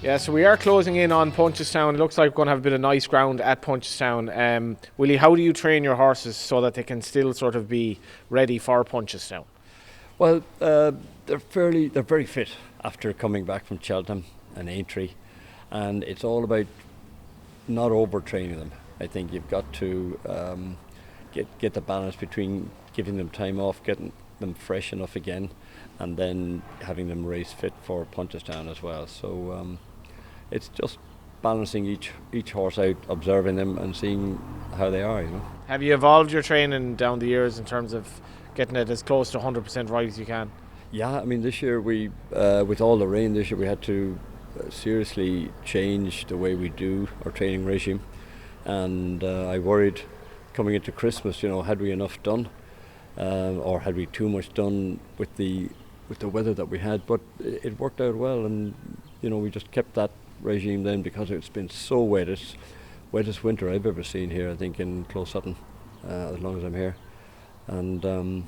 Yeah, so we are closing in on Punchestown. It looks like we're going to have a bit of nice ground at Punchestown. Willie, how do you train your horses so that they can still sort of be ready for Punchestown? Well, they're very fit after coming back from Cheltenham and Aintree, and it's all about not overtraining them. I think you've got to get the balance between giving them time off, getting them fresh enough again, and then having them race fit for Punchestown as well. So it's just balancing each horse out, observing them and seeing how they are. Have you evolved your training down the years in terms of getting it as close to 100% right as you can? Yeah, I mean, this year we, with all the rain this year, we had to seriously change the way we do our training regime, and I worried coming into Christmas, had we enough done, or had we too much done with the weather that we had? But it worked out well, and we just kept that regime then because it's been so wet. It's wettest winter I've ever seen here, I think, in Closutton, as long as I'm here, and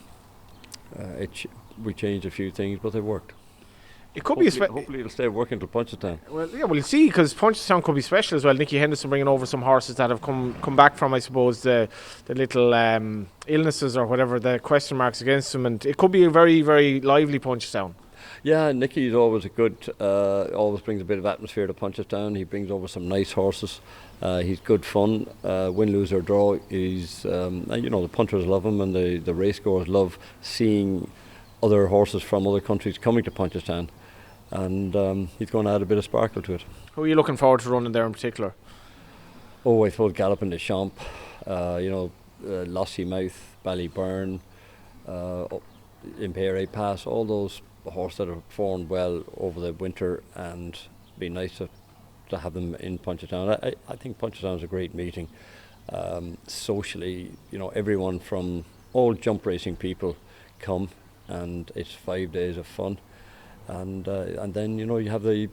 we changed a few things, but they worked. It could hopefully it'll stay working till Punchestown. Well, yeah, we'll see, because Punchestown could be special as well. Nicky Henderson bringing over some horses that have come back from, I suppose, the little illnesses or whatever, the question marks against them, and it could be a very, very lively Punchestown. Yeah, Nicky's always always brings a bit of atmosphere to Punchestown. He brings over some nice horses. He's good fun. Win, lose or draw. He's the punters love him, and the racegoers love seeing other horses from other countries coming to Punchestown, and he's going to add a bit of sparkle to it. Who are you looking forward to running there in particular? Oh, I suppose Galopin Des Champs, Lossiemouth, Ballyburn, enviable Pass, all those horses that have performed well over the winter, and be nice to have them in Punchestown. I think Punchestown is a great meeting. Socially, everyone from all jump racing people come, and it's 5 days of fun, and then you have the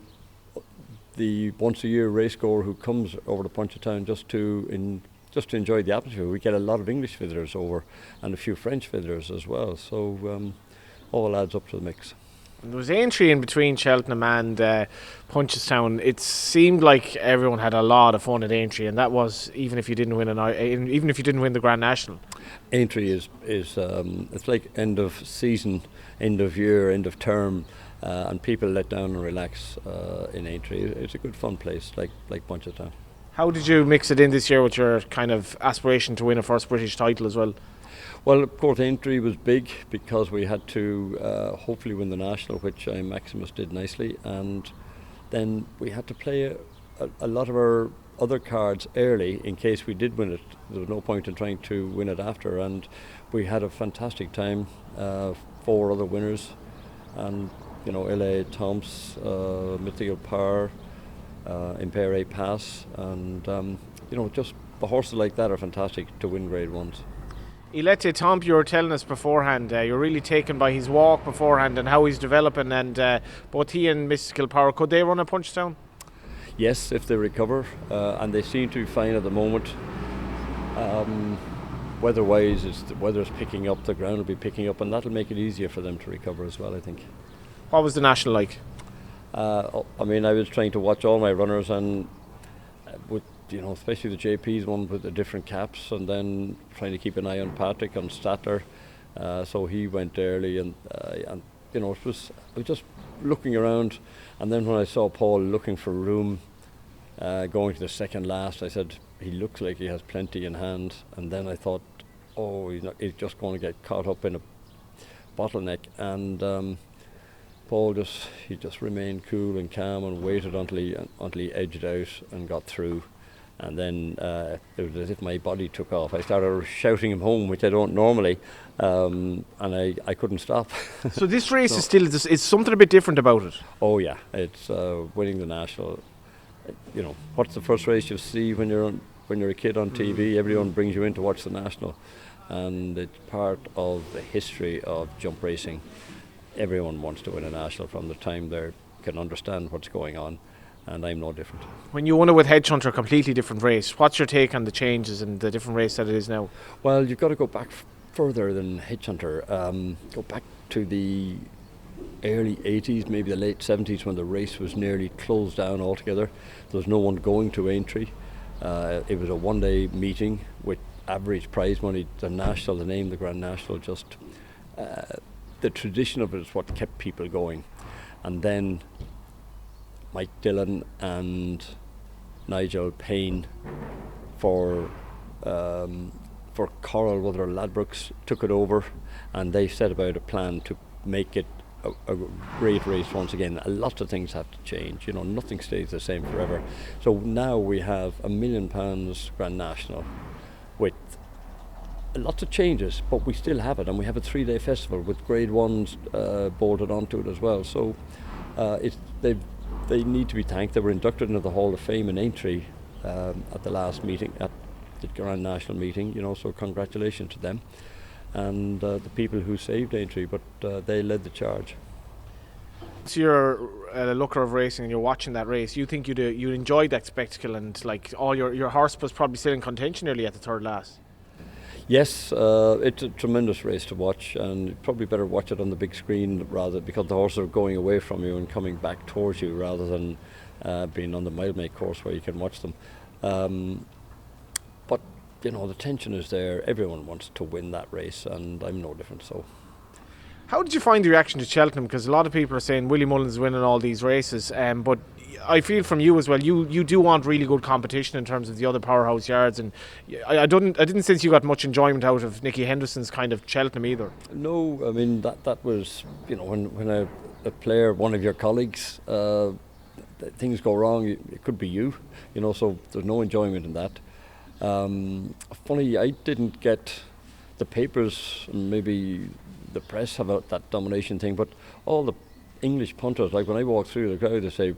once a year racegoer who comes over to Punchestown just to enjoy the atmosphere. We get a lot of English visitors over and a few French visitors as well, so all adds up to the mix. There was Aintree in between Cheltenham and Punchestown. It seemed like everyone had a lot of fun at Aintree, and that was even if you didn't win even if you didn't win the Grand National. Aintree is it's like end of season, end of year, end of term, and people let down and relax in Aintree. It's a good fun place, like Punchestown. How did you mix it in this year with your kind of aspiration to win a first British title as well? Well, of course, Aintree was big because we had to hopefully win the national, which Maximus did nicely, and then we had to play a lot of our other cards early in case we did win it. There was no point in trying to win it after, and we had a fantastic time. 4 other winners, and LA Tomps, Mythical Power, Impere Pass, and just the horses like that are fantastic to win Grade 1s. Ilete Tomp, you were telling us beforehand, you're really taken by his walk beforehand and how he's developing, and both he and Mystical Power, could they run a Punchestown? Yes, if they recover, and they seem to be fine at the moment. Weather-wise, the weather's picking up, the ground will be picking up, and that'll make it easier for them to recover as well, I think. What was the national like? I was trying to watch all my runners, and with especially the JP's one with the different caps, and then trying to keep an eye on Patrick, on Statler, so he went early, and it was just looking around, and then when I saw Paul looking for room, going to the second last, I said he looks like he has plenty in hand, and then I thought, he's just going to get caught up in a bottleneck, and Paul just remained cool and calm and waited until he edged out and got through. And then it was as if my body took off. I started shouting him home, which I don't normally, and I couldn't stop. So this race is still, it's something a bit different about it. Oh yeah, it's winning the national. What's the first race you see when you're a kid on TV? Everyone brings you in to watch the national, and it's part of the history of jump racing. Everyone wants to win a national from the time they can understand what's going on. And I'm no different. When you won it with Hedge Hunter, a completely different race. What's your take on the changes and the different race that it is now? Well, you've got to go back further than Hedge Hunter. Go back to the early 80s, maybe the late 70s, when the race was nearly closed down altogether. There was no one going to Aintree. It was a one-day meeting with average prize money. The national, the name, the Grand National, just the tradition of it is what kept people going. And then Mike Dillon and Nigel Payne for Coral, whether Ladbrokes, took it over, and they set about a plan to make it a great race once again. A lot of things have to change, nothing stays the same forever. So now we have £1 million Grand National with lots of changes, but we still have it, and we have a 3-day festival with grade ones bolted onto it as well. So they need to be thanked. They were inducted into the Hall of Fame in Aintree at the last meeting, at the Grand National meeting, so congratulations to them and the people who saved Aintree, but they led the charge. So you're a looker of racing and you're watching that race. You think you enjoyed that spectacle, and like all your horse was probably still in contention nearly at the third last. Yes, it's a tremendous race to watch, and you probably better watch it on the big screen rather, because the horses are going away from you and coming back towards you rather than being on the mile make course where you can watch them. But the tension is there. Everyone wants to win that race, and I'm no different. So, how did you find the reaction to Cheltenham? Because a lot of people are saying Willie Mullins is winning all these races, but I feel from you as well, you do want really good competition in terms of the other powerhouse yards, and I didn't sense you got much enjoyment out of Nicky Henderson's kind of Cheltenham either. No, I mean that was when a player, one of your colleagues, things go wrong, it could be you, so there's no enjoyment in that. Funny, I didn't get the papers, maybe the press have that domination thing, but all the English punters, like when I walk through the crowd, they say,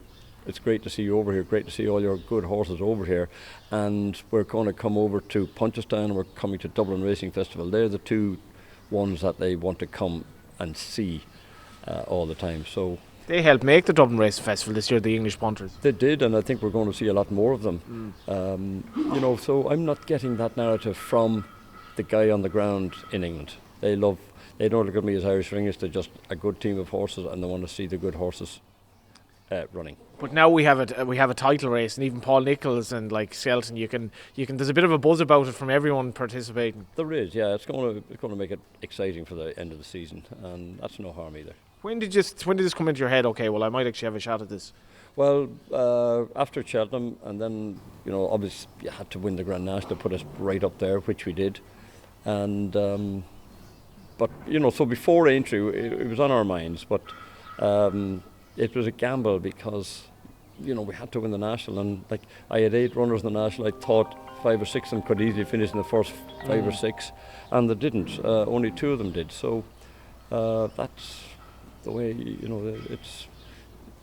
"It's great to see you over here, great to see all your good horses over here, and we're going to come over to Punchestown, and we're coming to Dublin Racing Festival." They're the two ones that they want to come and see all the time. So they helped make the Dublin Racing Festival this year, the English punters. They did, and I think we're going to see a lot more of them. So I'm not getting that narrative from the guy on the ground in England. They don't look at me as Irish ringers. They're just a good team of horses, and they want to see the good horses running. But now we have a title race, and even Paul Nicholls and like Skelton, you can. There's a bit of a buzz about it from everyone participating. There is, yeah. It's going to make it exciting for the end of the season, and that's no harm either. When did this come into your head? Okay, well, I might actually have a shot at this. Well, after Cheltenham, and then obviously you had to win the Grand National to put us right up there, which we did, and but so before Aintree, it was on our minds, but. It was a gamble because, we had to win the National, and like I had 8 runners in the National. I thought 5 or 6 of them could easily finish in the first 5 or 6, and they didn't. Only 2 of them did. So that's the way. It's.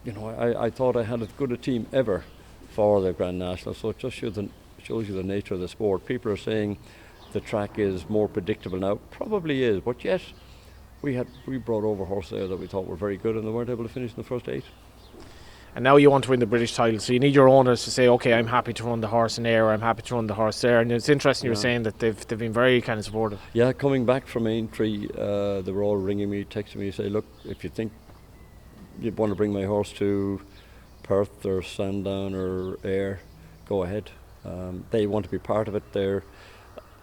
I thought I had as good a team ever for the Grand National. So it just shows you the nature of the sport. People are saying the track is more predictable now. Probably is, but yet. We brought over horses there that we thought were very good, and they weren't able to finish in the first 8. And now you want to win the British title, so you need your owners to say, okay, I'm happy to run the horse in Ayr, I'm happy to run the horse there. And it's interesting you were saying that they've been very kind of supportive. Yeah, coming back from Aintree, they were all ringing me, texting me, say, look, if you think you'd want to bring my horse to Perth or Sandown or Ayr, go ahead. They want to be part of it.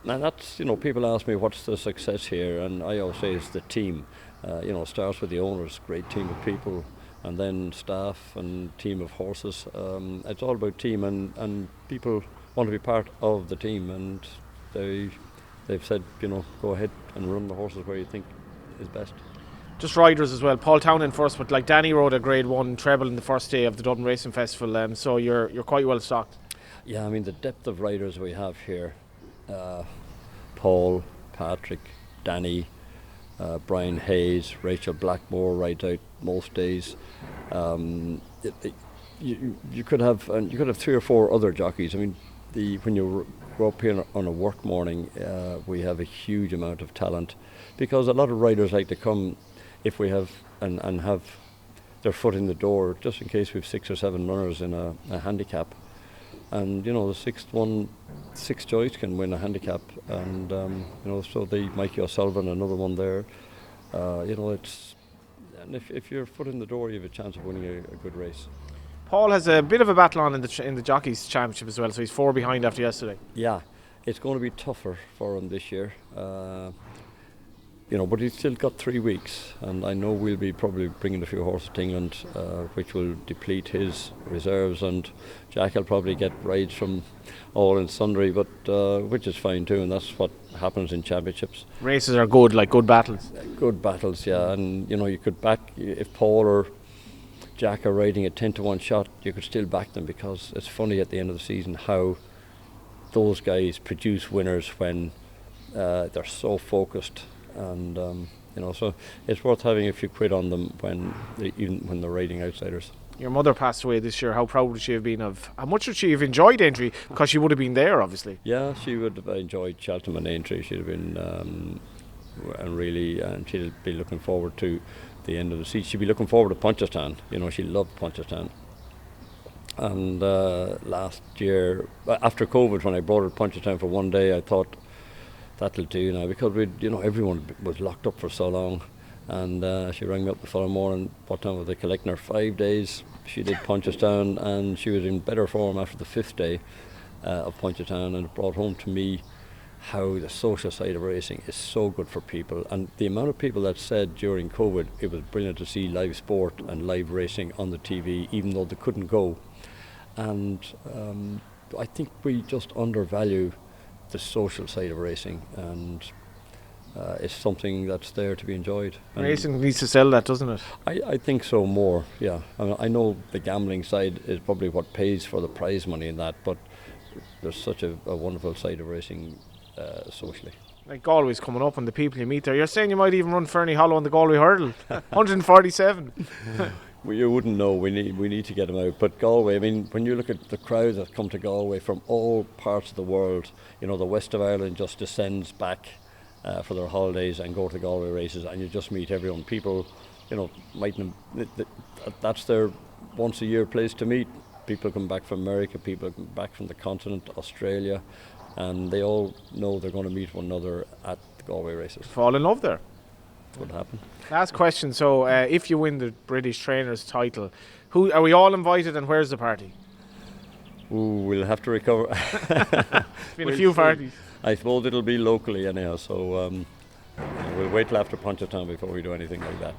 And that's, people ask me what's the success here, and I always say it's the team. It starts with the owners, great team of people, and then staff and team of horses. It's all about team, and people want to be part of the team, and they've said, go ahead and run the horses where you think is best. Just riders as well. Paul Townend first, but like Danny rode a Grade 1 treble in the first day of the Dublin Racing Festival, so you're quite well stocked. Yeah, I mean the depth of riders we have here. Paul, Patrick, Danny, Brian Hayes, Rachel Blackmore rides out most days. You could have 3 or 4 other jockeys. I mean, when you grow up here on a work morning, we have a huge amount of talent, because a lot of riders like to come if we have and have their foot in the door, just in case we have 6 or 7 runners in a handicap. And the 6th one, 6 Joyce can win a handicap, and so the Mikey O'Sullivan, another one there. It's And if you're foot in the door, you have a chance of winning a good race. Paul has a bit of a battle on in the Jockeys Championship as well, so he's 4 behind after yesterday. Yeah, it's going to be tougher for him this year. But he's still got 3 weeks, and I know we'll be probably bringing a few horses to England, which will deplete his reserves, and Jack will probably get rides from all and sundry, but which is fine too, and that's what happens in championships. Races are good, like good battles. Good battles, yeah, and you could back, if Paul or Jack are riding a 10-to-1 shot, you could still back them, because it's funny at the end of the season how those guys produce winners when they're so focused. And so it's worth having a few quid on them even when they're riding outsiders. Your mother passed away this year. How proud would she have been of? How much would she have enjoyed Aintree? Because she would have been there, obviously. Yeah, she would have enjoyed Cheltenham and Aintree. She'd have been and she'd be looking forward to the end of the season. She'd be looking forward to Punchestown. She loved Punchestown. And last year, after COVID, when I brought her to Punchestown for one day, I thought, that'll do now, because everyone was locked up for so long, and she rang me up the following morning. What time was they collecting her? 5 days. She did Punchestown, and she was in better form after the 5th day of Punchestown, and it brought home to me how the social side of racing is so good for people, and the amount of people that said during COVID it was brilliant to see live sport and live racing on the TV, even though they couldn't go. And I think we just undervalue the social side of racing, and it's something that's there to be enjoyed. And racing needs to sell that, doesn't it? I think so, more, yeah. I know the gambling side is probably what pays for the prize money in that, but there's such a wonderful side of racing socially. Like Galway's coming up, and the people you meet there, you're saying you might even run Fernie Hollow on the Galway Hurdle. 147. Well, you wouldn't know. We need to get them out. But Galway, I mean, when you look at the crowds that come to Galway from all parts of the world, the west of Ireland just descends back for their holidays and go to the Galway races, and you just meet everyone. People, that's their once a year place to meet. People come back from America, people come back from the continent, Australia, and they all know they're going to meet one another at the Galway races. Fall in love there. Would happen. Last question. So, if you win the British Trainers title, who are we all invited, and where's the party? Ooh, we'll have to recover. It's been a few parties. I suppose it'll be locally anyhow, so we'll wait till after Punchestown before we do anything like that.